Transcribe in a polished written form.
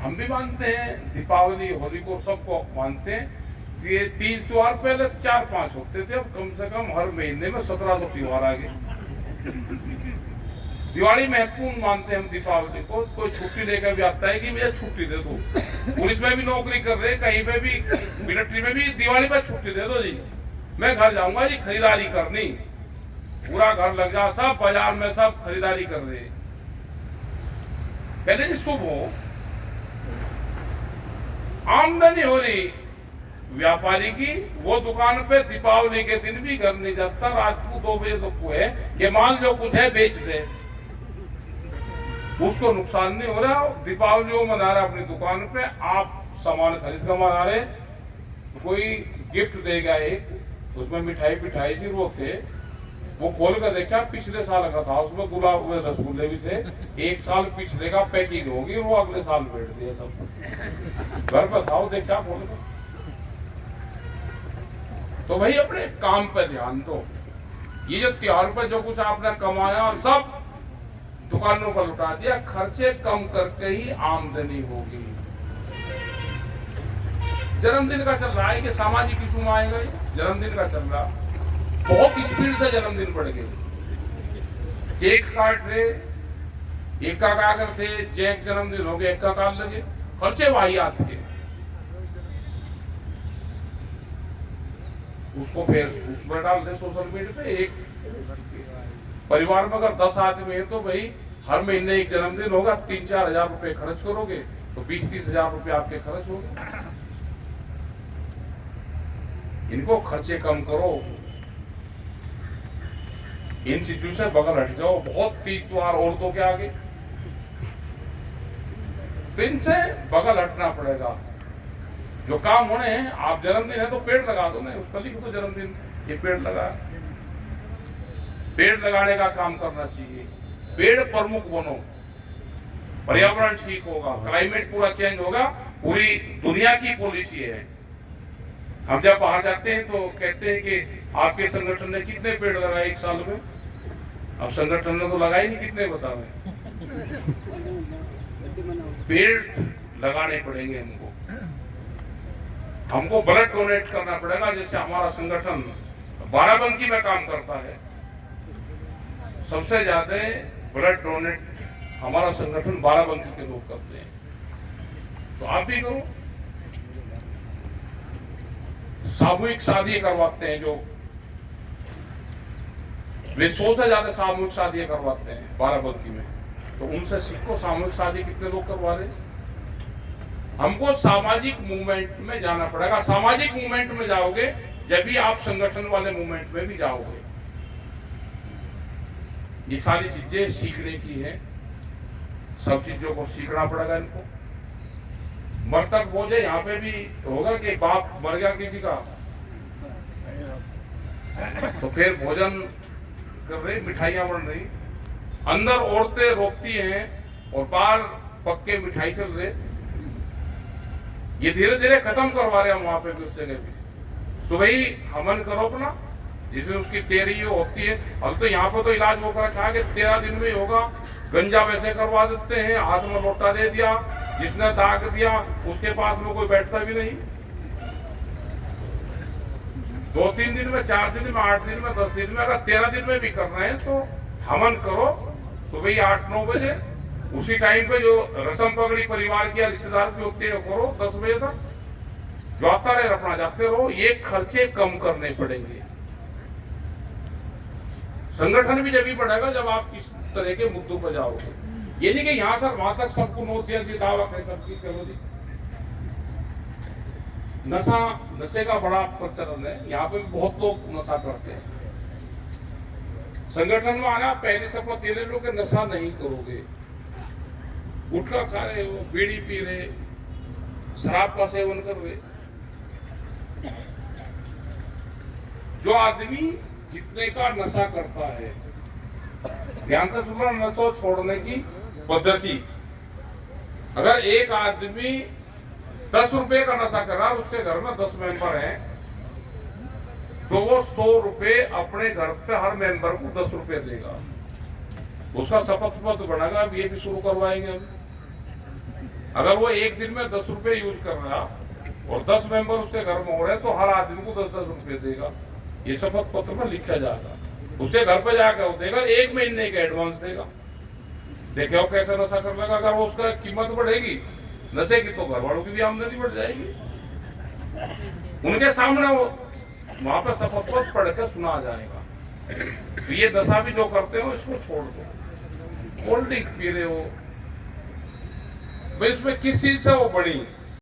हम भी मानते हैं, दीपावली होली को सबको मानते हैं। ये तीज त्योहार पहले 4-5 होते थे, अब कम से कम हर महीने में 1700 त्योहार आ गए। दिवाली महत्वपूर्ण मानते हैं हम दीपावली को। कोई छुट्टी लेकर भी आता है कि मुझे छुट्टी दे दो, पुलिस में भी नौकरी कर रहे, कहीं पे भी मिलिट्री में भी, दिवाली पर छुट्टी दे दो जी, मैं घर जाऊंगा जी खरीदारी करनी। पूरा घर लग जा, सब बाजार में सब खरीदारी कर रहे। पहले जी शुभ हो, आमदनी हो रही व्यापारी की, वो दुकान पे दीपावली के दिन भी घर नहीं जाता, रात को 2 बजे तक है कि माल जो कुछ है बेच दे, उसको नुकसान नहीं हो रहा। दीपावली वो मना रहा अपनी दुकान पे, आप सामान खरीद कर मना रहे। कोई गिफ्ट देगा एक, उसमें मिठाई पिठाई थी, वो थे, वो खोल कर देखा पिछले साल का था, उसमें गुलाब हुए रसगुल्ले भी थे, 1 साल पिछले का पैकिंग होगी, वो अगले साल बैठ दिया सब घर पर था, वो देखा खोल कर। तो भाई अपने काम पे ध्यान दो। ये जो त्योहार पर जो कुछ आपने कमाया और सब दुकानों पर लुटा दिया, खर्चे कम करके ही आमदनी होगी। जन्मदिन का चल रहा है कि सामाजिक इशू में आएगा, जन्मदिन का चल रहा, बहुत स्पीड से जन्मदिन बढ़ गए, केक काट रहे, एक्का का करते, जैक जन्मदिन हो गया, एक्का काट लगे, खर्चे वाहियात के। उसको फिर उसमें डाल दे सोशल मीडिया पे। एक परिवार में अगर 10 आदमी है तो भाई हर महीने एक जन्मदिन होगा, 3-4 हजार रुपए खर्च करोगे तो 20-30 हजार रुपए आपके खर्च हो गए। इनको खर्चे कम करो, इन चीजों से बगल हट जाओ। बहुत तीज त्योहार औरतों के आगे, तो इनसे बगल हटना पड़ेगा। जो काम होने हैं, आप जन्मदिन है तो पेड़ लगा दो ना, उसका लिख दो जन्मदिन, ये पेड़ लगा। पेड़ लगाने का काम करना चाहिए, पेड़ प्रमुख बनो, पर्यावरण ठीक होगा, क्लाइमेट पूरा चेंज होगा। पूरी दुनिया की पॉलिसी है। हम जब बाहर जाते हैं तो कहते हैं कि आपके संगठन ने कितने पेड़ लगाए 1 साल में। अब संगठन ने तो लगाए नहीं, कितने बताओ। पेड़ लगाने पड़ेंगे हमको ब्लड डोनेट करना पड़ेगा। जैसे हमारा संगठन बाराबंकी में काम करता है, सबसे ज्यादा ब्लड डोनेट हमारा संगठन बाराबंकी के लोग करते हैं, तो आप भी करो। सामूहिक शादी करवाते हैं, जो वे 100 से ज्यादा सामूहिक शादी करवाते हैं बाराबंकी में, तो उनसे सीखो सामूहिक शादी कितने लोग करवा रहे। हमको सामाजिक मूवमेंट में जाना पड़ेगा। सामाजिक मूवमेंट में जाओगे जब भी आप संगठन वाले मूवमेंट में भी जाओगे। ये सारी चीजें सीखने की है, सब चीजों को सीखना पड़ेगा इनको। मृतक भोज यहाँ पे भी होगा कि बाप मर गया किसी का, तो फिर भोजन कर रही, मिठाइयां बन रही, अंदर औरतें रोकती हैं और बाहर पक्के मिठाई चल रहे। ये धीरे धीरे खत्म करवा रहे हैं वहां पे भी, उस जगह पे। सुबह ही हवन करो अपना, जिसमें उसकी 13 होती है। अब तो यहाँ पे तो इलाज वो कर रखा है कि 13 दिन में ही होगा। गंजा वैसे करवा देते हैं, हाथ में लोटा दे दिया, जिसने दाग दिया उसके पास में कोई बैठता भी नहीं। 2-3 दिन में, 4 दिन में, 8 दिन में, 10 दिन में, अगर 13 दिन में भी करना है तो हवन करो सुबह ही 8-9 बजे। उसी टाइम पे जो रस्म पगड़ी परिवार की रिश्तेदार की होती है करो 10 बजे तक, जाता रहे अपना जाते रहो। ये खर्चे कम करने पड़ेंगे। संगठन भी जब ही बढ़ेगा जब आप इस तरह के मुद्दों पर जाओगे। ये नहीं कि यहाँ सर वहां तक सबको नोट दिया जी, दावा है सबकी, चलो जी। नशे का बड़ा प्रचलन है, यहाँ पे भी बहुत लोग नशा करते हैं। संगठन में आना, पहले शपथ ये ले लो कि नशा नहीं करोगे। गुटखा खा रहे हो, बीड़ी पी रहे, शराब का सेवन कर रहे, जो आदमी जितने का नशा करता है, ध्यान से सुनना, नशा छोड़ने की पद्धति। अगर एक आदमी 10 रुपए का नशा कर रहा है, उसके घर में 10 मेंबर हैं, तो वो 100 रुपए अपने घर पे हर मेंबर को 10 रुपए देगा। उसका शपथ बनेगा, ये भी शुरू करवाएंगे हम। अगर वो एक दिन में 10 रुपए यूज कर रहा और 10 मेंबर उसके घर में हो रहे तो हर आदमी को 10-10 रुपए देगा। ये शपथ पत्र में लिखा जाएगा। उसके घर पे जाकर वो देगा, 1 महीने का एडवांस देगा। देखे हो कैसे नशा कर लेगा। अगर वो उसका कीमत बढ़ेगी नशे की तो घर वालों की भी आमदनी बढ़ जाएगी। उनके सामने वो वहां पर शपथ पत्र पढ़ के सुना जाएगा। तो ये नशा भी जो करते हो इसको छोड़ दो। कोल्ड ड्रिंक पी रहे हो भाई, उसमें किस चीज से वो बढ़ी?